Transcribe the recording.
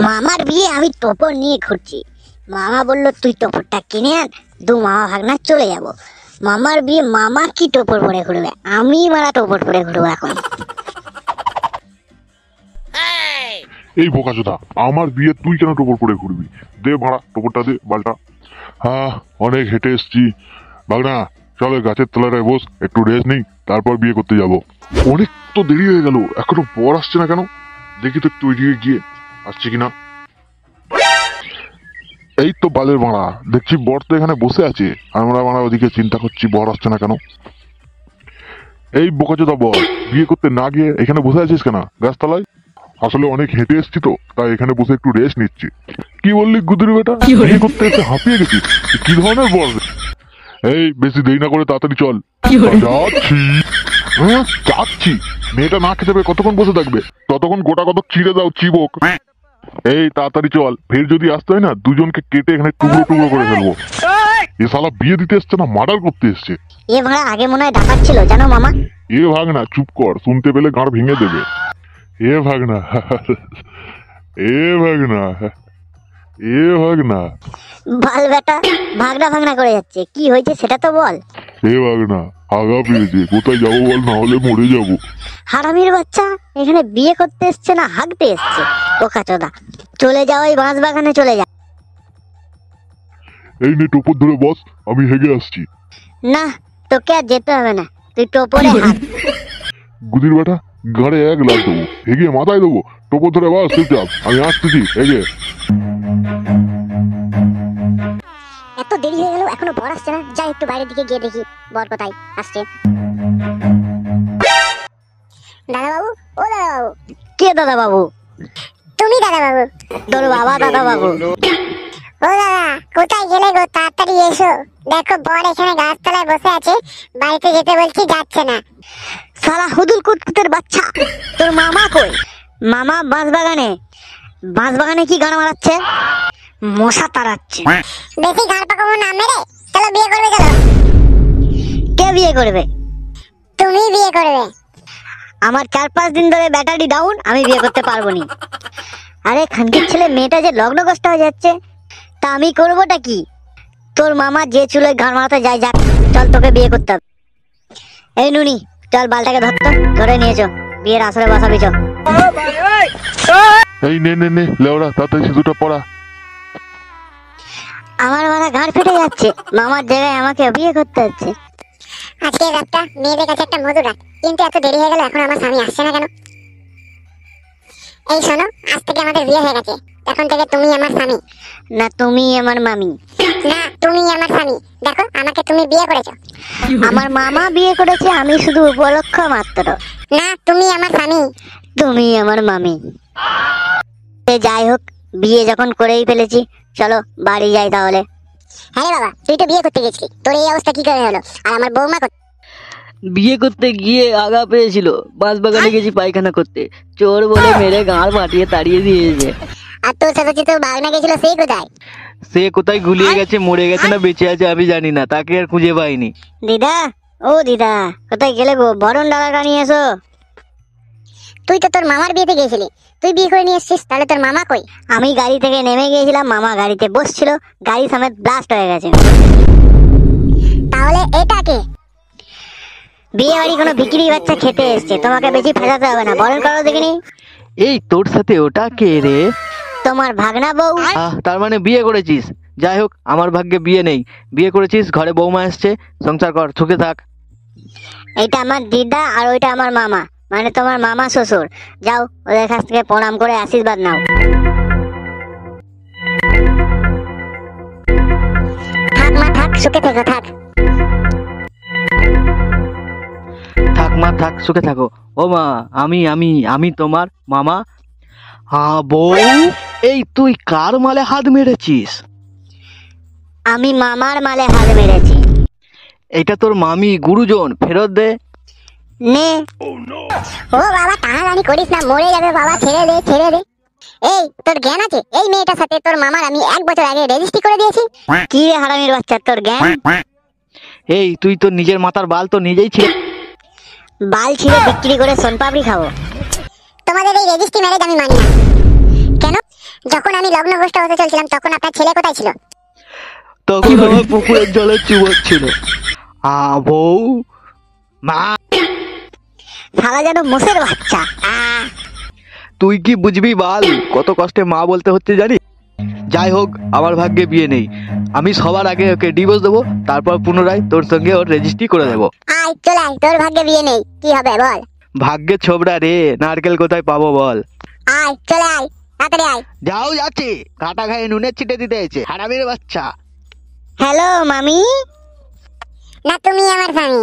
মামার বিয়ে আমি টোপর নিয়ে ঘুরছি। মামা বলল তুই টোপরটা কিনে আন, দু মামা ভাগনা চলে যাব। মামার বিয়ে মামা কি টোপর পরে ঘুরবে, আমি মারা টোপর পরে ঘুরবো এখন। এই বোকাচোদা, আমার বিয়ে তুই কেন টোপর পরে ঘুরবি? দে ভাড়া, টোপরটা দে বালটা। হ্যাঁ, অনেক হেঁটে এসছি। ভাগনা চলো গাছের তলায় বস, একটু রেস্ট নেই, তারপর বিয়ে করতে যাব। অনেক তো দেরি হয়ে গেল, এখনো বর আসছে না কেন? দেখি তো একটু ওইদিকে গিয়ে আসছে কিনা। এই তো বালের মারা, দেখছি বর তো এখানে বসে আছে, আমরা মারা ওদিকে চিন্তা করছি বর আসছে না কেন। এই বোকাচোদা বর, বিয়ে করতে না গিয়ে এখানে বসে আছিস কেন গাছতলায়? আসলে অনেক হেঁটে এসছি তো, তাই এখানে বসে একটু রেস্ট নিচ্ছি। কি বললি গুদুরি বেটা, বিয়ে করতে এসে হাঁপিয়ে গেছিস? কি ধরনের বর? এই বেশি দেরি না করে তাড়াতাড়ি চল। যাচ্ছি। হ্যাঁ যাচ্ছি। মেয়েটা না খেতে পেয়ে কতক্ষণ বসে থাকবে? ততক্ষণ গোটা কত চিড়ে দাও চিবক। এই তাড়াতাড়ি চল, ফের যদি আসতে হয় না দুজনকে কেটে এখানে টুকরো টুকরো করে ফেলবো। এ শালা বিয়ে দিতে এসছে না মার্ডার করতে এসছে। এ ভাড়া আগে মনে হয় ডাকাত ছিল জানো মামা। এ ভাগনা চুপ কর, শুনতে পেলে গাঁড় ভেঙে দেবে। এ ভাগনা এ ভাগনা এ ভাগনা বাল বেটা ভাগনা ভাগনা করে যাচ্ছে, কি হয়েছে সেটা তো বল। এ ভাগনা আগা পেয়েছে, কোথায় যাবো বল, না হলে মরে যাবো। হারামির বাচ্চা, এখানে বিয়ে করতে এসছে না হাগতে এসছে বোকাচোদা। চলে যাও ওই বাঁশ বাগানে চলে যা। এই নে টোপর ধরে বস, আমি হেগে আসছি। না তোকে আর যেতে হবে না, তুই টোপরে হাত। গুদির বেটা গাড়ে এক লাখ দেবো, হেগে মাথায় দেবো। টোপর ধরে বস চুপচাপ, আমি আসতেছি হেগে। এত দেরি হয়ে গেল এখনো বর আসছে না, যাই একটু বাইরের দিকে গিয়ে দেখি বর কোথায় আসছে। দাদা বাবু, ও দাদা বাবু। কে দাদা বাবু? তুমি দাদা বাবু? তোর বাবা দাদা বাবু। ও দাদা কোথায় গেলে গো, তাড়াতাড়ি এসো, দেখো বর এখানে গাছতলায় বসে আছে, বাড়িতে যেতে বলছি যাচ্ছে না। শালা হুদুল কুতকুতের বাচ্চা, তোর মামা কই? মামা বাঁশ বাগানে। বাঁশ বাগানে কি গান মারাচ্ছে? মশা তাড়াচ্ছে। বেশি গাল পাকাবো না মেরে, চলো বিয়ে করবে চলো। কে বিয়ে করবে? তুমি বিয়ে করবে। আমার 4-5 দিন ধরে ব্যাটারি ডাউন, আমি বিয়ে করতে পারবো না। আরে খানকির ছেলে, মেয়েটা যে লগ্নগ্রস্ত হয়ে যাচ্ছে, তা আমি করবোটা কি? তোর মামা যে চুলে ঘাড় মারাতে যায়, যাক চল তোকে বিয়ে করতে হবে। এই নুনি চল বালটাকে ধরতো, ধরে নিয়েছো, বিয়ের আসরে বসাবি চল। এই নে নে নে লেওড়া, তাড়াতাড়ি সিঁদুরটা পড়া। আমার মারা ঘাড় ফেটে যাচ্ছে, মামার জায়গায় আমাকে বিয়ে করতে হচ্ছে। আজকে রাতটা মেয়েদের কাছে একটা মধুর রাত, কিন্তু এত দেরি হয়ে গেল এখন আমার স্বামী আসছে না কেন? এই শোনো, আজ থেকে আমাদের বিয়ে হয়ে গেছে, এখন থেকে তুমি আমার স্বামী। না তুমি আমার মামি। না তুমি আমার স্বামী, দেখো আমাকে তুমি বিয়ে করেছো। আমার মামা বিয়ে করেছে, আমি শুধু উপলক্ষ মাত্র। না তুমি আমার স্বামী। তুমি আমার মামি। যাই হোক, বিয়ে যখন করেই ফেলেছি, চলো বাড়ি যাই তাহলে। হ্যাঁ বাবা, তুই তো বিয়ে করতে গেছিলি, তোর এই অবস্থা কি করে হলো? আর আমার বৌমা বিয়ে করতে গিয়ে আগা পেয়েছিল, বাঁশ বাগানে গেছি পায়খানা করতে, চোর বলে মেরে গাঁড় ফাটিয়ে তাড়িয়ে দিয়েছে। আর তোর সাথে যে তোর বাগনা গেছিল সেই কোথায়? সে কোথায় গুলিয়ে গেছে, মরে গেছে না বেঁচে আছে আমি জানি না, তাকে আর খুঁজে পাইনি। দিদা, ও দিদা কোথায় গেলে গো? বরণ ডালাটা নিয়ে এসো। তুই তো তোর মামার বিয়েতে গেছিলি, তুই বিয়ে করে নিয়ে এসেছিস, তাহলে তোর মামা কই? আমি গাড়ি থেকে নেমে গিয়েছিলাম, মামা গাড়িতে বসছিল, গাড়ি সমেত ব্লাস্ট হয়ে গেছে। তাহলে এটা কে? বিয়ে বাড়ি কোনো বিক্রি বাচ্চা খেতে এসছে, তোমাকে বেশি ফেসাতে হবে না, বরণ করো দেখিনি। এই তোর সাথে ওটা কে রে? তোমার ভাগনা বউ। তার মানে বিয়ে করেছিস? যাই হোক, আমার ভাগ্যে বিয়ে নেই, বিয়ে করেছিস, ঘরে বৌমা এসছে, সংসার কর, সুখে থাক। এইটা আমার দিদা আর ওইটা আমার মামা, মানে তোমার মামা শ্বশুর। যাও ওদের কাছ থেকে প্রণাম করে আশীর্বাদ নাও। থাক মা থাক, সুখে থেকো থাক। থাক মা থাক, সুখে থাকো। ও মা, আমি আমি আমি তোমার মামা। হ্যাঁ বউ, এই তুই কার মালে হাত মেরেছিস? আমি মামার মালে হাত মেরেছি। এটা তোর মামি, গুরুজন, ফেরত দে। নে। ও বাবা টানাটানি করিস না, মরে যাবে বাবা, ছেড়ে দে ছেড়ে দে। এই তোর জ্ঞান আছে? এই মেয়েটার সাথে তোর মামার আমি 1 বছর আগে রেজিস্ট্রি করে দিয়েছি। কি রে হারামির বাচ্চা, তোর জ্ঞান? এই তুই তো নিজের মাথার বাল তো নিজেই ছিল। বাল ছিঁড়ে বিক্রি করে সোনপাপড়ি খাবো। তোমাদের এই রেজিস্ট্রি ম্যারেজ আমি মানি না। কেন? লগ্ন গোষ্ঠ হতে চলছিলাম তখন আপনার ছেলে কোথায় ছিল? তখন আমার পুকুরের জলে চুবচ্ছিল। বউ মা, শালা যেন মোষের বাচ্চা। তুই কি বুঝবি বাল, কত কষ্টে মা বলতে হচ্ছে জানি। যাই হোক, আমার ভাগ্যে বিয়ে নেই। আমি সবার আগে ওকে ডিভোর্স দেবো, তারপর পুনরায় তোর সঙ্গে ওর রেজিস্ট্রি করে দেবো। আয় চলে আয়, তোর ভাগ্যে বিয়ে নেই, কি হবে বল? ভাগ্যে ছোবড়া রে, নারকেল কোথায় পাবো বল? আয় চলে আয়, তাড়াতাড়ি আয়। যাও যাচ্ছি, কাটা খায়ে নুনের ছিটে দিতে এসে হারামির বাচ্চা। হ্যালো মামি। না তুমি আমার স্বামী।